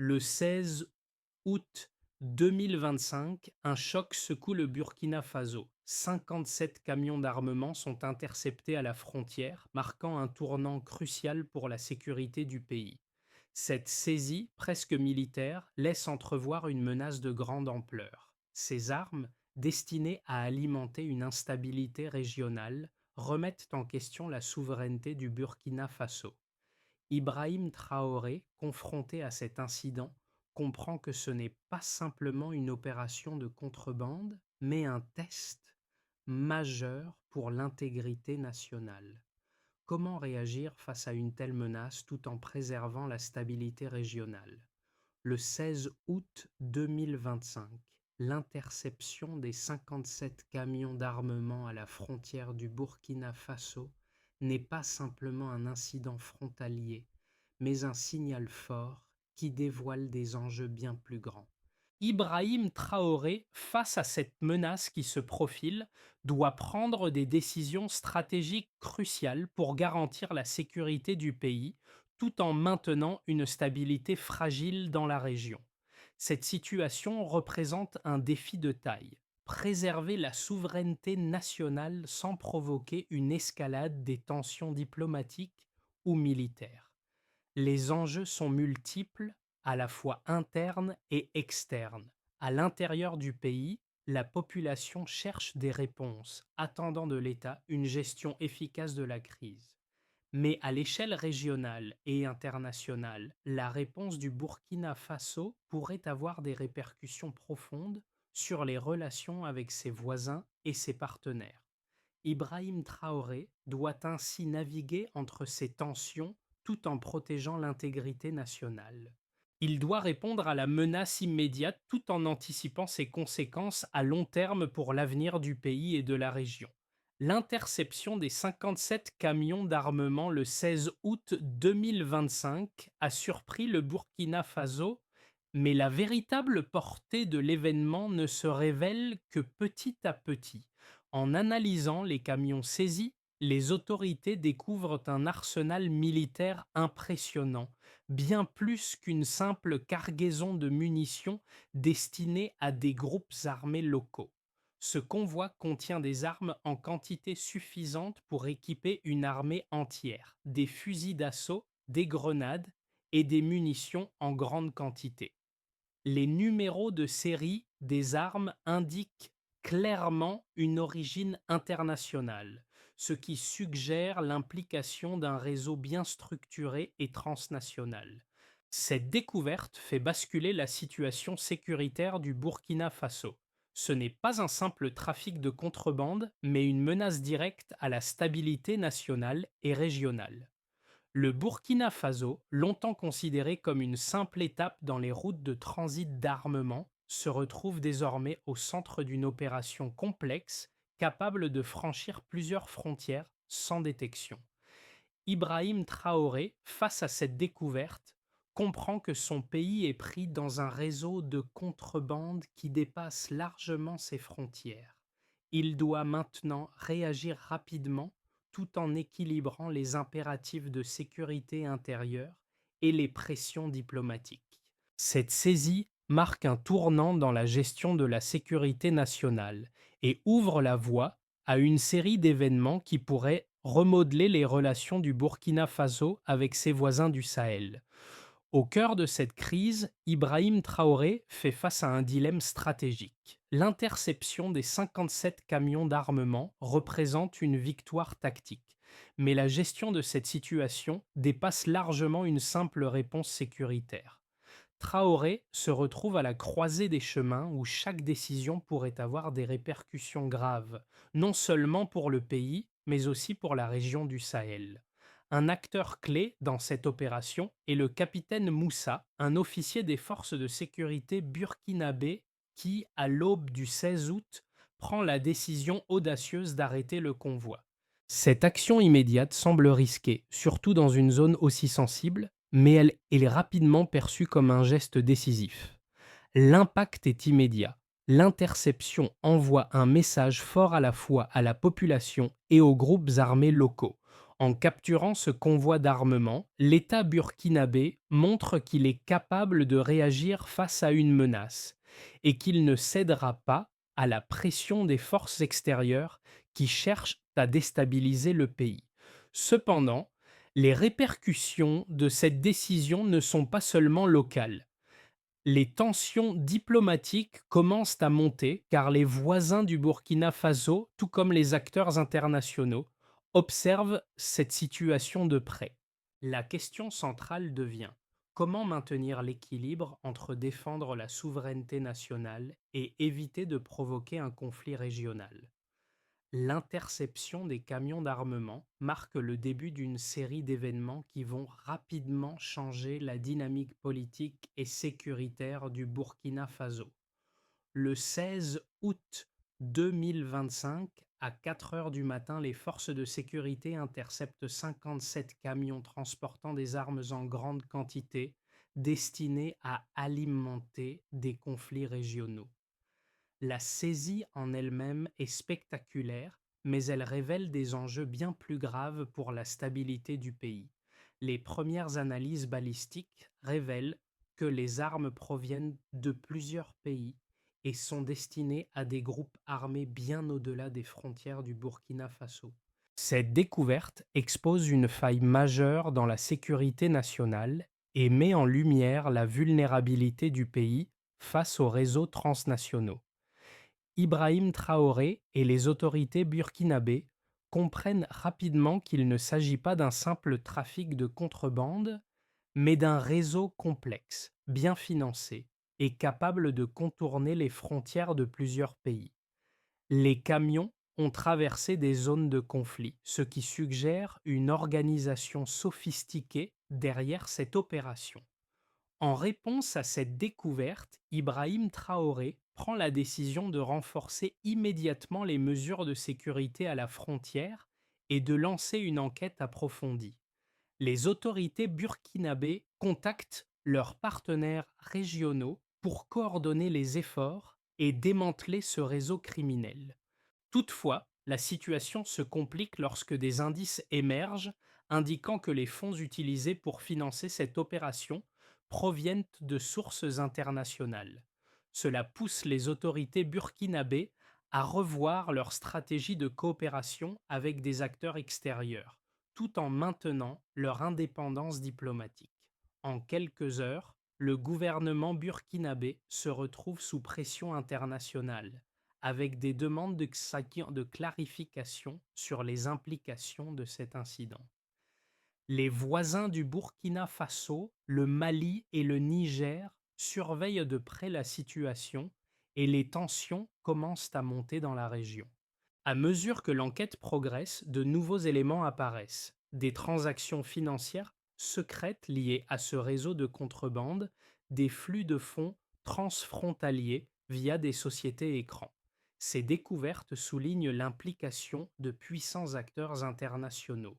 Le 16 août 2025, un choc secoue le Burkina Faso. 57 camions d'armement sont interceptés à la frontière, marquant un tournant crucial pour la sécurité du pays. Cette saisie, presque militaire, laisse entrevoir une menace de grande ampleur. Ces armes, destinées à alimenter une instabilité régionale, remettent en question la souveraineté du Burkina Faso. Ibrahim Traoré, confronté à cet incident, comprend que ce n'est pas simplement une opération de contrebande, mais un test majeur pour l'intégrité nationale. Comment réagir face à une telle menace tout en préservant la stabilité régionale? Le 16 août 2025, l'interception des 57 camions d'armement à la frontière du Burkina Faso n'est pas simplement un incident frontalier, mais un signal fort qui dévoile des enjeux bien plus grands. Ibrahim Traoré, face à cette menace qui se profile, doit prendre des décisions stratégiques cruciales pour garantir la sécurité du pays tout en maintenant une stabilité fragile dans la région. Cette situation représente un défi de taille. Préserver la souveraineté nationale sans provoquer une escalade des tensions diplomatiques ou militaires. Les enjeux sont multiples, à la fois internes et externes. À l'intérieur du pays, la population cherche des réponses, attendant de l'État une gestion efficace de la crise. Mais à l'échelle régionale et internationale, la réponse du Burkina Faso pourrait avoir des répercussions profondes sur les relations avec ses voisins et ses partenaires. Ibrahim Traoré doit ainsi naviguer entre ces tensions tout en protégeant l'intégrité nationale. Il doit répondre à la menace immédiate tout en anticipant ses conséquences à long terme pour l'avenir du pays et de la région. L'interception des 57 camions d'armement le 16 août 2025 a surpris le Burkina Faso, mais la véritable portée de l'événement ne se révèle que petit à petit. En analysant les camions saisis, les autorités découvrent un arsenal militaire impressionnant, bien plus qu'une simple cargaison de munitions destinées à des groupes armés locaux. Ce convoi contient des armes en quantité suffisante pour équiper une armée entière, des fusils d'assaut, des grenades et des munitions en grande quantité. Les numéros de série des armes indiquent clairement une origine internationale, ce qui suggère l'implication d'un réseau bien structuré et transnational. Cette découverte fait basculer la situation sécuritaire du Burkina Faso. Ce n'est pas un simple trafic de contrebande, mais une menace directe à la stabilité nationale et régionale. Le Burkina Faso, longtemps considéré comme une simple étape dans les routes de transit d'armement, se retrouve désormais au centre d'une opération complexe capable de franchir plusieurs frontières sans détection. Ibrahim Traoré, face à cette découverte, comprend que son pays est pris dans un réseau de contrebande qui dépasse largement ses frontières. Il doit maintenant réagir rapidement tout en équilibrant les impératifs de sécurité intérieure et les pressions diplomatiques. Cette saisie marque un tournant dans la gestion de la sécurité nationale et ouvre la voie à une série d'événements qui pourraient remodeler les relations du Burkina Faso avec ses voisins du Sahel. Au cœur de cette crise, Ibrahim Traoré fait face à un dilemme stratégique. L'interception des 57 camions d'armement représente une victoire tactique, mais la gestion de cette situation dépasse largement une simple réponse sécuritaire. Traoré se retrouve à la croisée des chemins où chaque décision pourrait avoir des répercussions graves, non seulement pour le pays, mais aussi pour la région du Sahel. Un acteur clé dans cette opération est le capitaine Moussa, un officier des forces de sécurité burkinabé qui, à l'aube du 16 août, prend la décision audacieuse d'arrêter le convoi. Cette action immédiate semble risquée, surtout dans une zone aussi sensible, mais elle est rapidement perçue comme un geste décisif. L'impact est immédiat. L'interception envoie un message fort à la fois à la population et aux groupes armés locaux. En capturant ce convoi d'armement, l'État burkinabé montre qu'il est capable de réagir face à une menace et qu'il ne cédera pas à la pression des forces extérieures qui cherchent à déstabiliser le pays. Cependant, les répercussions de cette décision ne sont pas seulement locales. Les tensions diplomatiques commencent à monter car les voisins du Burkina Faso, tout comme les acteurs internationaux, observent cette situation de près. La question centrale devient: comment maintenir l'équilibre entre défendre la souveraineté nationale et éviter de provoquer un conflit régional? L'interception des camions d'armement marque le début d'une série d'événements qui vont rapidement changer la dynamique politique et sécuritaire du Burkina Faso. Le 16 août 2025, à 4 heures du matin, les forces de sécurité interceptent 57 camions transportant des armes en grande quantité destinées à alimenter des conflits régionaux. La saisie en elle-même est spectaculaire, mais elle révèle des enjeux bien plus graves pour la stabilité du pays. Les premières analyses balistiques révèlent que les armes proviennent de plusieurs pays et sont destinées à des groupes armés bien au-delà des frontières du Burkina Faso. Cette découverte expose une faille majeure dans la sécurité nationale et met en lumière la vulnérabilité du pays face aux réseaux transnationaux. Ibrahim Traoré et les autorités burkinabées comprennent rapidement qu'il ne s'agit pas d'un simple trafic de contrebande, mais d'un réseau complexe, bien financé et capable de contourner les frontières de plusieurs pays. Les camions ont traversé des zones de conflit, ce qui suggère une organisation sophistiquée derrière cette opération. En réponse à cette découverte, Ibrahim Traoré prend la décision de renforcer immédiatement les mesures de sécurité à la frontière et de lancer une enquête approfondie. Les autorités burkinabées contactent leurs partenaires régionaux pour coordonner les efforts et démanteler ce réseau criminel. Toutefois, la situation se complique lorsque des indices émergent indiquant que les fonds utilisés pour financer cette opération proviennent de sources internationales. Cela pousse les autorités burkinabées à revoir leur stratégie de coopération avec des acteurs extérieurs, tout en maintenant leur indépendance diplomatique. En quelques heures, le gouvernement burkinabé se retrouve sous pression internationale avec des demandes de clarification sur les implications de cet incident. Les voisins du Burkina Faso, le Mali et le Niger surveillent de près la situation et les tensions commencent à monter dans la région. À mesure que l'enquête progresse, de nouveaux éléments apparaissent. Des transactions financières secrètes liées à ce réseau de contrebande, des flux de fonds transfrontaliers via des sociétés écrans. Ces découvertes soulignent l'implication de puissants acteurs internationaux.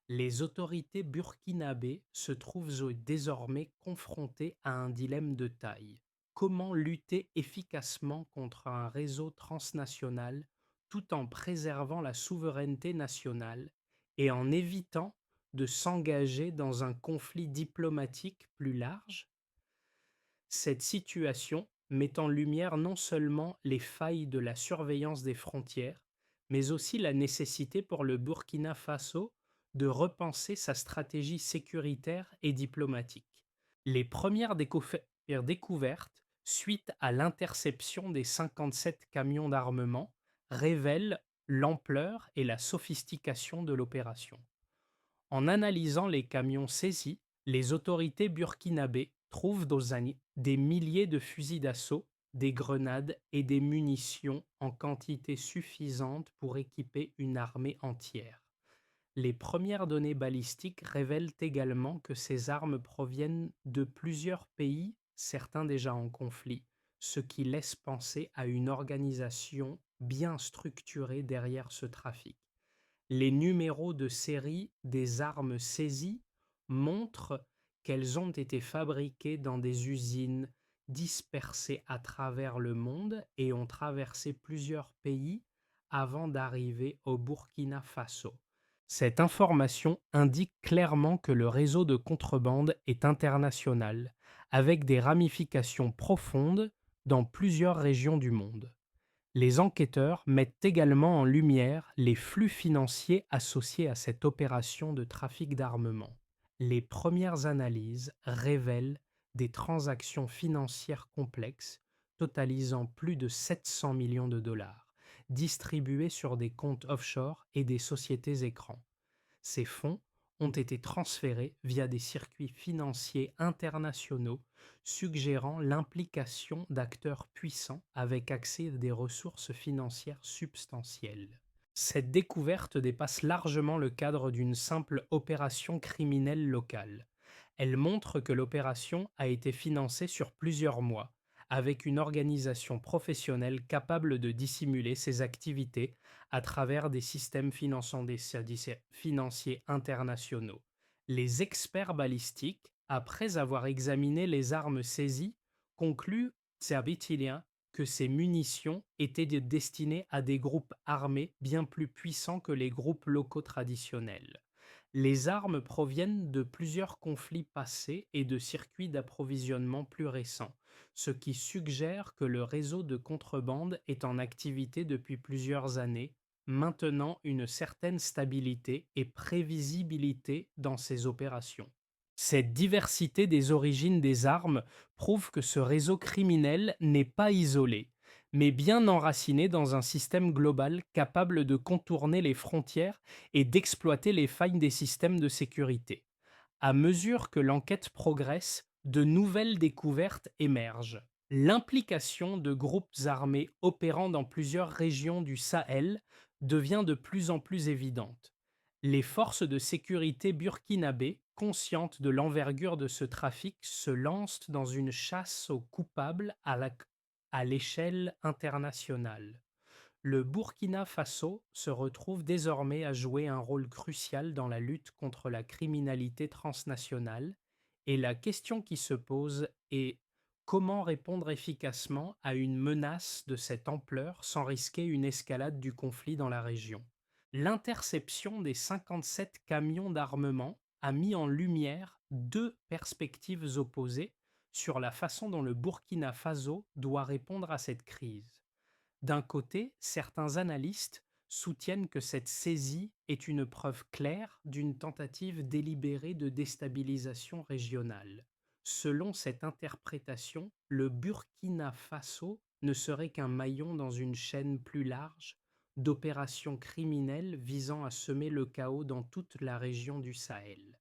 Les autorités burkinabées se trouvent désormais confrontées à un dilemme de taille. Comment lutter efficacement contre un réseau transnational tout en préservant la souveraineté nationale et en évitant de s'engager dans un conflit diplomatique plus large? Cette situation met en lumière non seulement les failles de la surveillance des frontières, mais aussi la nécessité pour le Burkina Faso de repenser sa stratégie sécuritaire et diplomatique. Les premières découvertes, suite à l'interception des 57 camions d'armement, révèlent l'ampleur et la sophistication de l'opération. En analysant les camions saisis, les autorités burkinabées trouvent des milliers de fusils d'assaut, des grenades et des munitions en quantité suffisante pour équiper une armée entière. Les premières données balistiques révèlent également que ces armes proviennent de plusieurs pays, certains déjà en conflit, ce qui laisse penser à une organisation bien structurée derrière ce trafic. Les numéros de série des armes saisies montrent qu'elles ont été fabriquées dans des usines dispersées à travers le monde et ont traversé plusieurs pays avant d'arriver au Burkina Faso. Cette information indique clairement que le réseau de contrebande est international, avec des ramifications profondes dans plusieurs régions du monde. Les enquêteurs mettent également en lumière les flux financiers associés à cette opération de trafic d'armement. Les premières analyses révèlent des transactions financières complexes totalisant plus de 700 millions de dollars, distribués sur des comptes offshore et des sociétés écrans. Ces fonds ont été transférés via des circuits financiers internationaux, suggérant l'implication d'acteurs puissants avec accès à des ressources financières substantielles. Cette découverte dépasse largement le cadre d'une simple opération criminelle locale. Elle montre que l'opération a été financée sur plusieurs mois, avec une organisation professionnelle capable de dissimuler ses activités à travers des systèmes finançant des services financiers internationaux. Les experts balistiques, après avoir examiné les armes saisies, concluent, Tserbitilian, que ces munitions étaient destinées à des groupes armés bien plus puissants que les groupes locaux traditionnels. Les armes proviennent de plusieurs conflits passés et de circuits d'approvisionnement plus récents, ce qui suggère que le réseau de contrebande est en activité depuis plusieurs années, maintenant une certaine stabilité et prévisibilité dans ses opérations. Cette diversité des origines des armes prouve que ce réseau criminel n'est pas isolé, mais bien enraciné dans un système global capable de contourner les frontières et d'exploiter les failles des systèmes de sécurité. À mesure que l'enquête progresse, de nouvelles découvertes émergent. L'implication de groupes armés opérant dans plusieurs régions du Sahel devient de plus en plus évidente. Les forces de sécurité burkinabées, conscientes de l'envergure de ce trafic, se lancent dans une chasse aux coupables à l'échelle internationale. Le Burkina Faso se retrouve désormais à jouer un rôle crucial dans la lutte contre la criminalité transnationale, et la question qui se pose est: comment répondre efficacement à une menace de cette ampleur sans risquer une escalade du conflit dans la région? L'interception des 57 camions d'armement a mis en lumière deux perspectives opposées sur la façon dont le Burkina Faso doit répondre à cette crise. D'un côté, certains analystes soutiennent que cette saisie est une preuve claire d'une tentative délibérée de déstabilisation régionale. Selon cette interprétation, le Burkina Faso ne serait qu'un maillon dans une chaîne plus large d'opérations criminelles visant à semer le chaos dans toute la région du Sahel.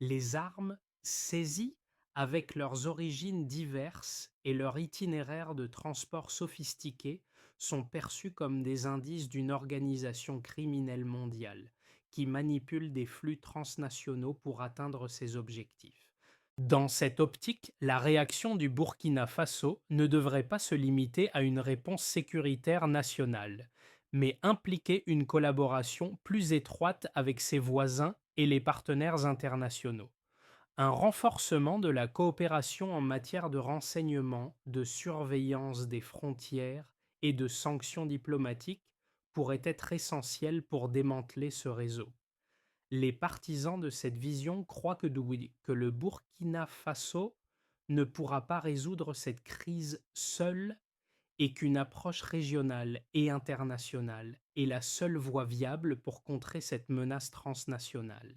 Les armes saisies, avec leurs origines diverses et leur itinéraire de transport sophistiqué, sont perçues comme des indices d'une organisation criminelle mondiale qui manipule des flux transnationaux pour atteindre ses objectifs. Dans cette optique, la réaction du Burkina Faso ne devrait pas se limiter à une réponse sécuritaire nationale, mais impliquer une collaboration plus étroite avec ses voisins et les partenaires internationaux. Un renforcement de la coopération en matière de renseignement, de surveillance des frontières et de sanctions diplomatiques pourrait être essentiel pour démanteler ce réseau. Les partisans de cette vision croient que le Burkina Faso ne pourra pas résoudre cette crise seul et qu'une approche régionale et internationale est la seule voie viable pour contrer cette menace transnationale.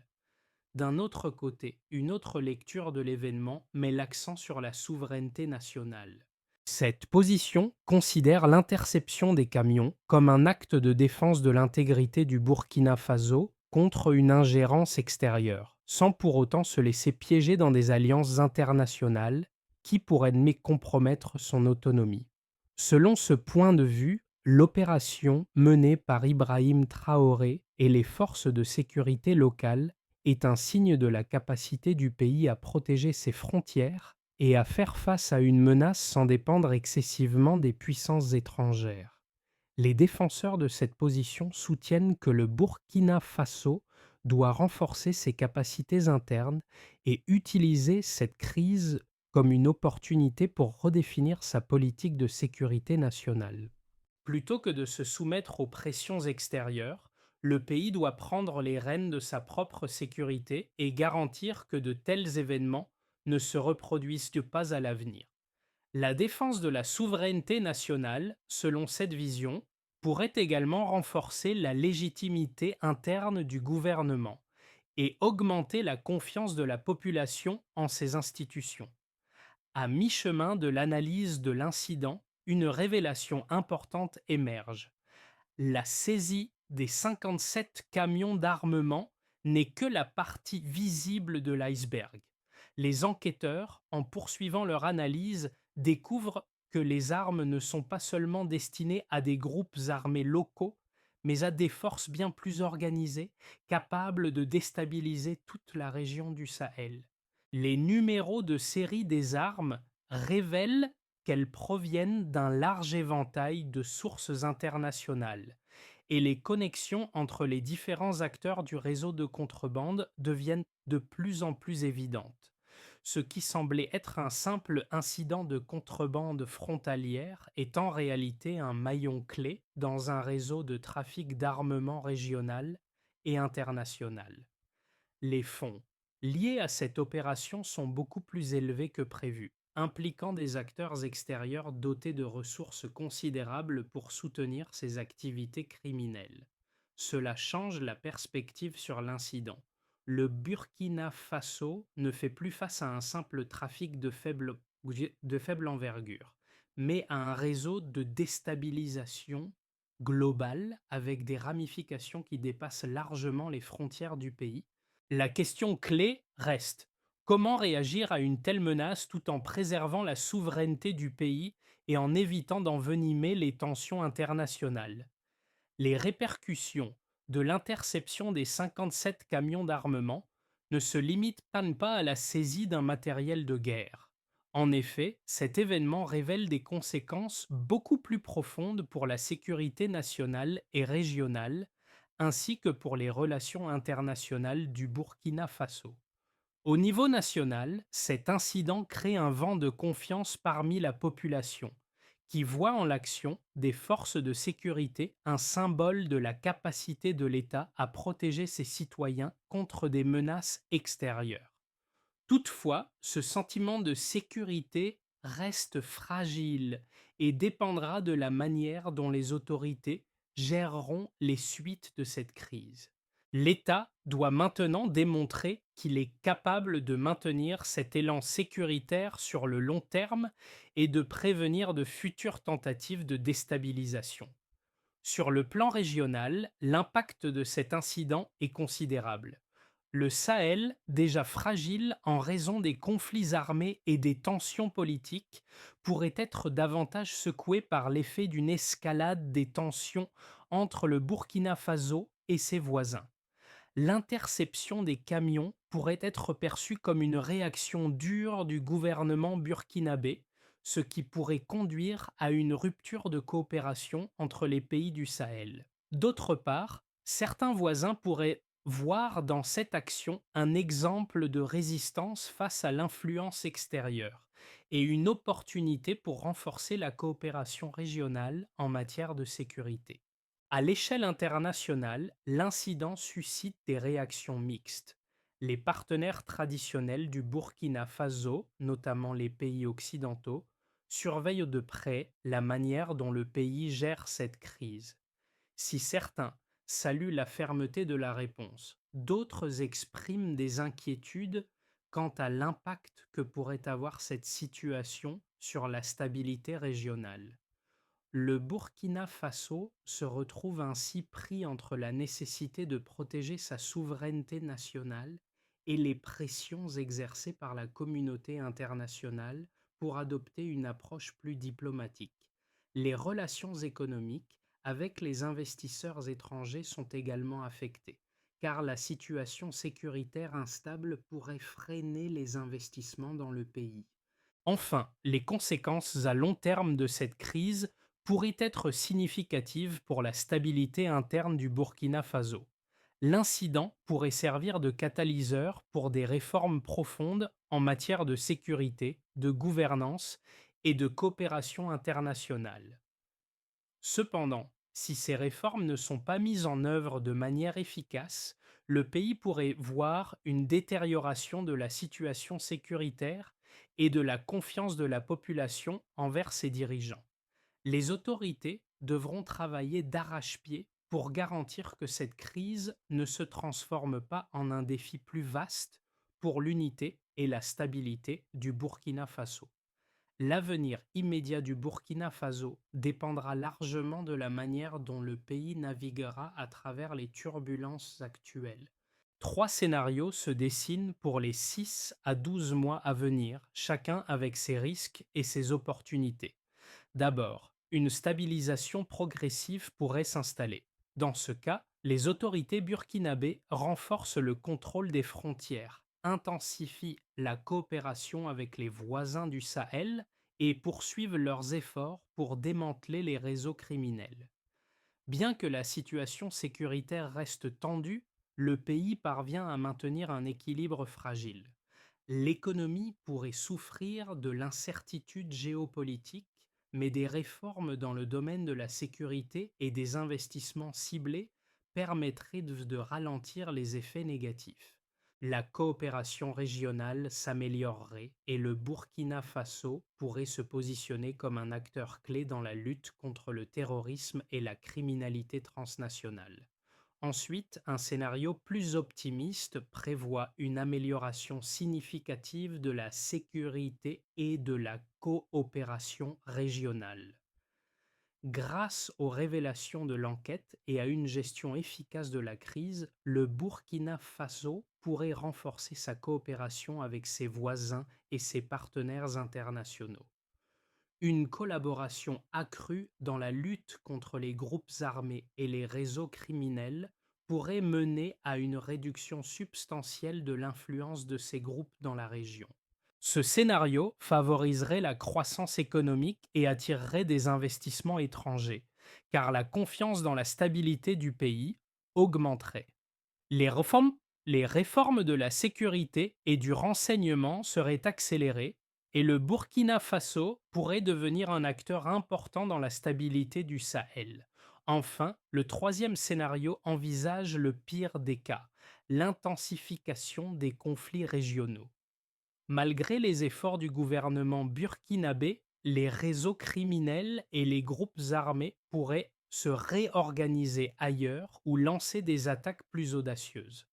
D'un autre côté, une autre lecture de l'événement met l'accent sur la souveraineté nationale. Cette position considère l'interception des camions comme un acte de défense de l'intégrité du Burkina Faso contre une ingérence extérieure, sans pour autant se laisser piéger dans des alliances internationales qui pourraient compromettre son autonomie. Selon ce point de vue, l'opération menée par Ibrahim Traoré et les forces de sécurité locales est un signe de la capacité du pays à protéger ses frontières et à faire face à une menace sans dépendre excessivement des puissances étrangères. Les défenseurs de cette position soutiennent que le Burkina Faso doit renforcer ses capacités internes et utiliser cette crise comme une opportunité pour redéfinir sa politique de sécurité nationale. Plutôt que de se soumettre aux pressions extérieures, Le pays doit prendre les rênes de sa propre sécurité et garantir que de tels événements ne se reproduisent pas à l'avenir. La défense de la souveraineté nationale, selon cette vision, pourrait également renforcer la légitimité interne du gouvernement et augmenter la confiance de la population en ses institutions. À mi-chemin de l'analyse de l'incident, une révélation importante émerge. La saisie des 57 camions d'armement n'est que la partie visible de l'iceberg. Les enquêteurs, en poursuivant leur analyse, découvrent que les armes ne sont pas seulement destinées à des groupes armés locaux, mais à des forces bien plus organisées, capables de déstabiliser toute la région du Sahel. Les numéros de série des armes révèlent qu'elles proviennent d'un large éventail de sources internationales et les connexions entre les différents acteurs du réseau de contrebande deviennent de plus en plus évidentes. Ce qui semblait être un simple incident de contrebande frontalière est en réalité un maillon clé dans un réseau de trafic d'armement régional et international. Les fonds liés à cette opération sont beaucoup plus élevés que prévu, impliquant des acteurs extérieurs dotés de ressources considérables pour soutenir ces activités criminelles. Cela change la perspective sur l'incident. Le Burkina Faso ne fait plus face à un simple trafic de faible envergure, mais à un réseau de déstabilisation globale avec des ramifications qui dépassent largement les frontières du pays. La question clé reste: comment réagir à une telle menace tout en préservant la souveraineté du pays et en évitant d'envenimer les tensions internationales? Les répercussions de l'interception des 57 camions d'armement ne se limitent pas à la saisie d'un matériel de guerre. En effet, cet événement révèle des conséquences beaucoup plus profondes pour la sécurité nationale et régionale, ainsi que pour les relations internationales du Burkina Faso. Au niveau national, cet incident crée un vent de confiance parmi la population, qui voit en l'action des forces de sécurité un symbole de la capacité de l'État à protéger ses citoyens contre des menaces extérieures. Toutefois, ce sentiment de sécurité reste fragile et dépendra de la manière dont les autorités géreront les suites de cette crise. L'État doit maintenant démontrer qu'il est capable de maintenir cet élan sécuritaire sur le long terme et de prévenir de futures tentatives de déstabilisation. Sur le plan régional, l'impact de cet incident est considérable. Le Sahel, déjà fragile en raison des conflits armés et des tensions politiques, pourrait être davantage secoué par l'effet d'une escalade des tensions entre le Burkina Faso et ses voisins. L'interception des camions pourrait être perçue comme une réaction dure du gouvernement burkinabé, ce qui pourrait conduire à une rupture de coopération entre les pays du Sahel. D'autre part, certains voisins pourraient voir dans cette action un exemple de résistance face à l'influence extérieure et une opportunité pour renforcer la coopération régionale en matière de sécurité. À l'échelle internationale, l'incident suscite des réactions mixtes. Les partenaires traditionnels du Burkina Faso, notamment les pays occidentaux, surveillent de près la manière dont le pays gère cette crise. Si certains saluent la fermeté de la réponse, d'autres expriment des inquiétudes quant à l'impact que pourrait avoir cette situation sur la stabilité régionale. Le Burkina Faso se retrouve ainsi pris entre la nécessité de protéger sa souveraineté nationale et les pressions exercées par la communauté internationale pour adopter une approche plus diplomatique. Les relations économiques avec les investisseurs étrangers sont également affectées, car la situation sécuritaire instable pourrait freiner les investissements dans le pays. Enfin, les conséquences à long terme de cette crise pourraient être significatives pour la stabilité interne du Burkina Faso. L'incident pourrait servir de catalyseur pour des réformes profondes en matière de sécurité, de gouvernance et de coopération internationale. Cependant, Si ces réformes ne sont pas mises en œuvre de manière efficace, le pays pourrait voir une détérioration de la situation sécuritaire et de la confiance de la population envers ses dirigeants. Les autorités devront travailler d'arrache-pied pour garantir que cette crise ne se transforme pas en un défi plus vaste pour l'unité et la stabilité du Burkina Faso. L'avenir immédiat du Burkina Faso dépendra largement de la manière dont le pays naviguera à travers les turbulences actuelles. Trois scénarios se dessinent pour les 6 à 12 mois à venir, chacun avec ses risques et ses opportunités. D'abord, une stabilisation progressive pourrait s'installer. Dans ce cas, les autorités burkinabées renforcent le contrôle des frontières, intensifient la coopération avec les voisins du Sahel et poursuivent leurs efforts pour démanteler les réseaux criminels. Bien que la situation sécuritaire reste tendue, le pays parvient à maintenir un équilibre fragile. L'économie pourrait souffrir de l'incertitude géopolitique, mais des réformes dans le domaine de la sécurité et des investissements ciblés permettraient de ralentir les effets négatifs. La coopération régionale s'améliorerait et le Burkina Faso pourrait se positionner comme un acteur clé dans la lutte contre le terrorisme et la criminalité transnationale. Ensuite, un scénario plus optimiste prévoit une amélioration significative de la sécurité et de la coopération régionale. Grâce aux révélations de l'enquête et à une gestion efficace de la crise, le Burkina Faso pourrait renforcer sa coopération avec ses voisins et ses partenaires internationaux. Une collaboration accrue dans la lutte contre les groupes armés et les réseaux criminels pourrait mener à une réduction substantielle de l'influence de ces groupes dans la région. Ce scénario favoriserait la croissance économique et attirerait des investissements étrangers, car la confiance dans la stabilité du pays augmenterait. Les réformes, les réformes de la sécurité et du renseignement seraient accélérées et le Burkina Faso pourrait devenir un acteur important dans la stabilité du Sahel. Enfin, le troisième scénario envisage le pire des cas, l'intensification des conflits régionaux. Malgré les efforts du gouvernement burkinabé, les réseaux criminels et les groupes armés pourraient se réorganiser ailleurs ou lancer des attaques plus audacieuses.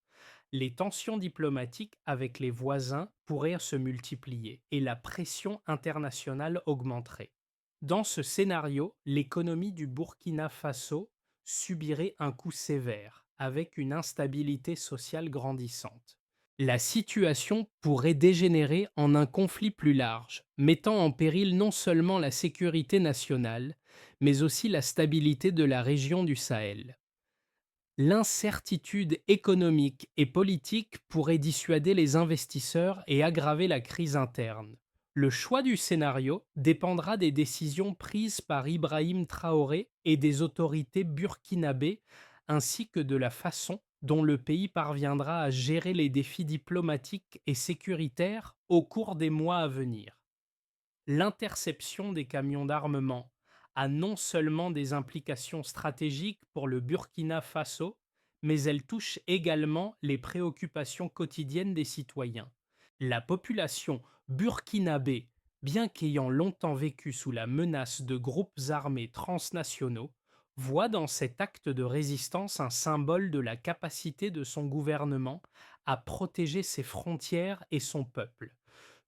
Les tensions diplomatiques avec les voisins pourraient se multiplier et la pression internationale augmenterait. Dans ce scénario, l'économie du Burkina Faso subirait un coup sévère, avec une instabilité sociale grandissante. La situation pourrait dégénérer en un conflit plus large, mettant en péril non seulement la sécurité nationale, mais aussi la stabilité de la région du Sahel. L'incertitude économique et politique pourrait dissuader les investisseurs et aggraver la crise interne. Le choix du scénario dépendra des décisions prises par Ibrahim Traoré et des autorités burkinabées, ainsi que de la façon dont le pays parviendra à gérer les défis diplomatiques et sécuritaires au cours des mois à venir. L'interception des camions d'armement a non seulement des implications stratégiques pour le Burkina Faso, mais elle touche également les préoccupations quotidiennes des citoyens. La population burkinabé, bien qu'ayant longtemps vécu sous la menace de groupes armés transnationaux, voit dans cet acte de résistance un symbole de la capacité de son gouvernement à protéger ses frontières et son peuple.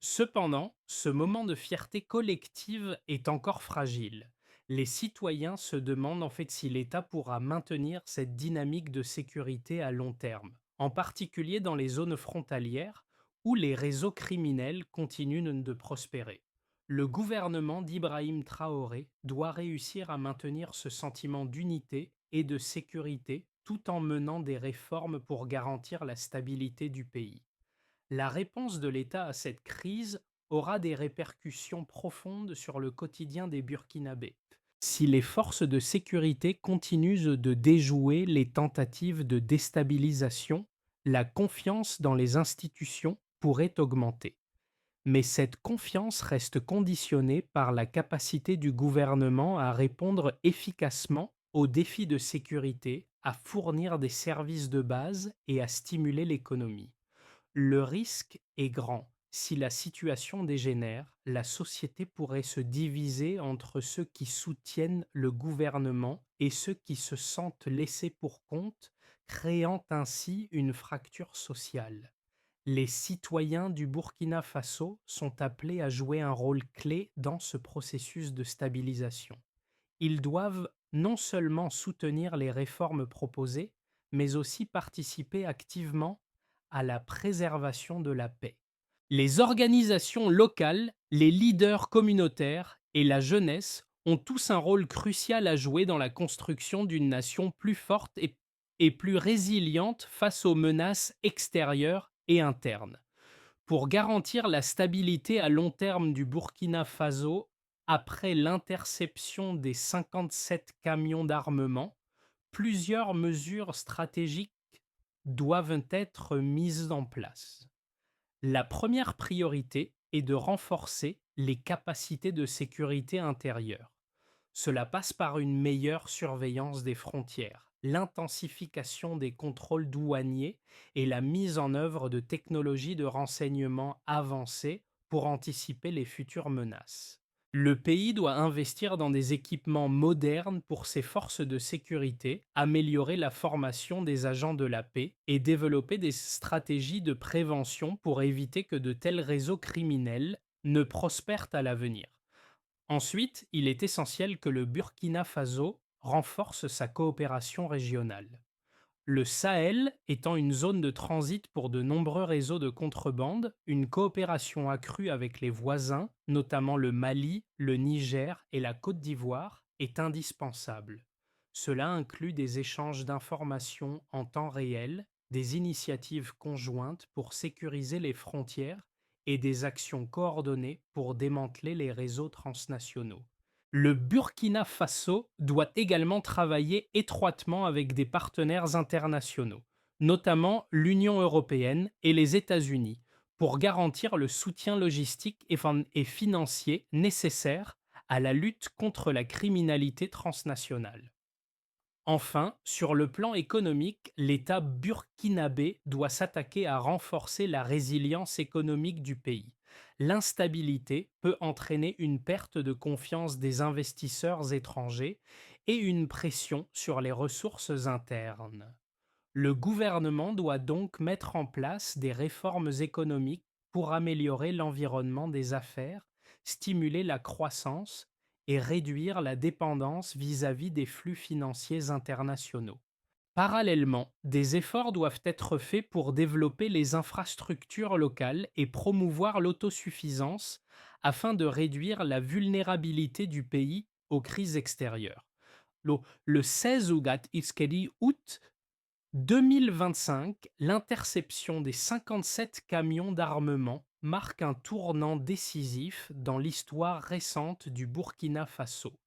Cependant, ce moment de fierté collective est encore fragile. Les citoyens se demandent en fait si l'État pourra maintenir cette dynamique de sécurité à long terme, en particulier dans les zones frontalières où les réseaux criminels continuent de prospérer. Le gouvernement d'Ibrahim Traoré doit réussir à maintenir ce sentiment d'unité et de sécurité tout en menant des réformes pour garantir la stabilité du pays. La réponse de l'État à cette crise aura des répercussions profondes sur le quotidien des Burkinabés. Si les forces de sécurité continuent de déjouer les tentatives de déstabilisation, la confiance dans les institutions pourrait augmenter. Mais cette confiance reste conditionnée par la capacité du gouvernement à répondre efficacement aux défis de sécurité, à fournir des services de base et à stimuler l'économie. Le risque est grand. Si la situation dégénère, la société pourrait se diviser entre ceux qui soutiennent le gouvernement et ceux qui se sentent laissés pour compte, créant ainsi une fracture sociale. Les citoyens du Burkina Faso sont appelés à jouer un rôle clé dans ce processus de stabilisation. Ils doivent non seulement soutenir les réformes proposées, mais aussi participer activement à la préservation de la paix. Les organisations locales, les leaders communautaires et la jeunesse ont tous un rôle crucial à jouer dans la construction d'une nation plus forte et plus résiliente face aux menaces extérieures et internes. Pour garantir la stabilité à long terme du Burkina Faso après l'interception des 57 camions d'armement, plusieurs mesures stratégiques doivent être mises en place. La première priorité est de renforcer les capacités de sécurité intérieure. Cela passe par une meilleure surveillance des frontières, l'intensification des contrôles douaniers et la mise en œuvre de technologies de renseignement avancées pour anticiper les futures menaces. Le pays doit investir dans des équipements modernes pour ses forces de sécurité, améliorer la formation des agents de la paix et développer des stratégies de prévention pour éviter que de tels réseaux criminels ne prospèrent à l'avenir. Ensuite, il est essentiel que le Burkina Faso renforce sa coopération régionale. Le Sahel étant une zone de transit pour de nombreux réseaux de contrebande, une coopération accrue avec les voisins, notamment le Mali, le Niger et la Côte d'Ivoire, est indispensable. Cela inclut des échanges d'informations en temps réel, des initiatives conjointes pour sécuriser les frontières et des actions coordonnées pour démanteler les réseaux transnationaux. Le Burkina Faso doit également travailler étroitement avec des partenaires internationaux, notamment l'Union européenne et les États-Unis, pour garantir le soutien logistique et financier nécessaire à la lutte contre la criminalité transnationale. Enfin, sur le plan économique, l'État burkinabé doit s'attaquer à renforcer la résilience économique du pays. L'instabilité peut entraîner une perte de confiance des investisseurs étrangers et une pression sur les ressources internes. Le gouvernement doit donc mettre en place des réformes économiques pour améliorer l'environnement des affaires, stimuler la croissance et réduire la dépendance vis-à-vis des flux financiers internationaux. Parallèlement, des efforts doivent être faits pour développer les infrastructures locales et promouvoir l'autosuffisance afin de réduire la vulnérabilité du pays aux crises extérieures. Le 16 août 2025, l'interception des 57 camions d'armement marque un tournant décisif dans l'histoire récente du Burkina Faso.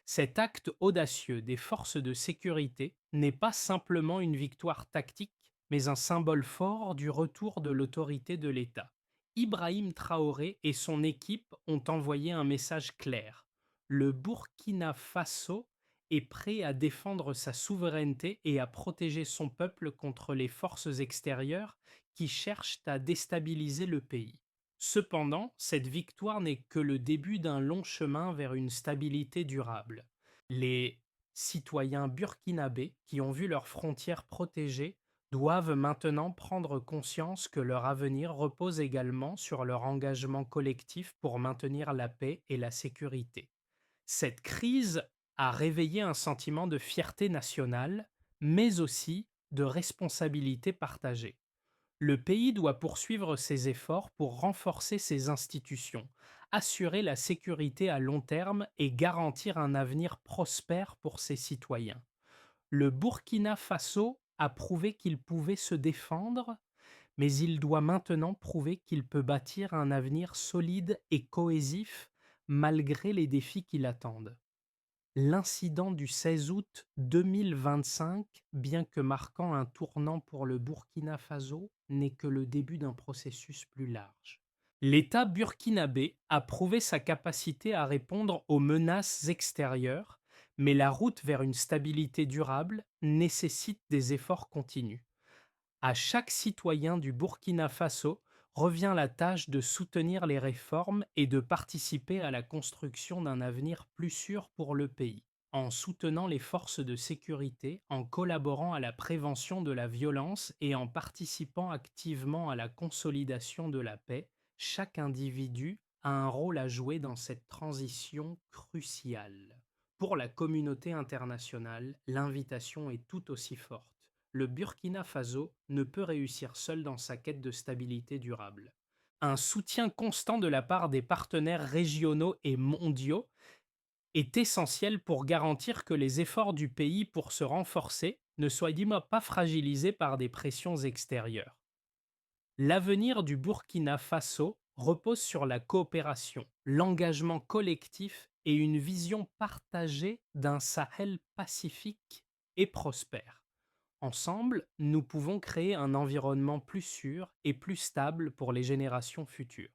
Cet acte audacieux des forces de sécurité n'est pas simplement une victoire tactique, mais un symbole fort du retour de l'autorité de l'État. Ibrahim Traoré et son équipe ont envoyé un message clair. Le Burkina Faso est prêt à défendre sa souveraineté et à protéger son peuple contre les forces extérieures qui cherchent à déstabiliser le pays. Cependant, cette victoire n'est que le début d'un long chemin vers une stabilité durable. Les citoyens burkinabés qui ont vu leurs frontières protégées doivent maintenant prendre conscience que leur avenir repose également sur leur engagement collectif pour maintenir la paix et la sécurité. Cette crise a réveillé un sentiment de fierté nationale, mais aussi de responsabilité partagée. Le pays doit poursuivre ses efforts pour renforcer ses institutions, assurer la sécurité à long terme et garantir un avenir prospère pour ses citoyens. Le Burkina Faso a prouvé qu'il pouvait se défendre, mais il doit maintenant prouver qu'il peut bâtir un avenir solide et cohésif malgré les défis qui l'attendent. L'incident du 16 août 2025, bien que marquant un tournant pour le Burkina Faso, n'est que le début d'un processus plus large. L'État burkinabé a prouvé sa capacité à répondre aux menaces extérieures, Mais la route vers une stabilité durable nécessite des efforts continus. À chaque citoyen du Burkina Faso revient la tâche de soutenir les réformes et de participer à la construction d'un avenir plus sûr pour le pays. En soutenant les forces de sécurité, en collaborant à la prévention de la violence et en participant activement à la consolidation de la paix, chaque individu a un rôle à jouer dans cette transition cruciale. Pour la communauté internationale, l'invitation est tout aussi forte. Le Burkina Faso ne peut réussir seul dans sa quête de stabilité durable. Un soutien constant de la part des partenaires régionaux et mondiaux est essentiel pour garantir que les efforts du pays pour se renforcer ne soient pas fragilisés par des pressions extérieures. L'avenir du Burkina Faso repose sur la coopération, l'engagement collectif et une vision partagée d'un Sahel pacifique et prospère. Ensemble, nous pouvons créer un environnement plus sûr et plus stable pour les générations futures.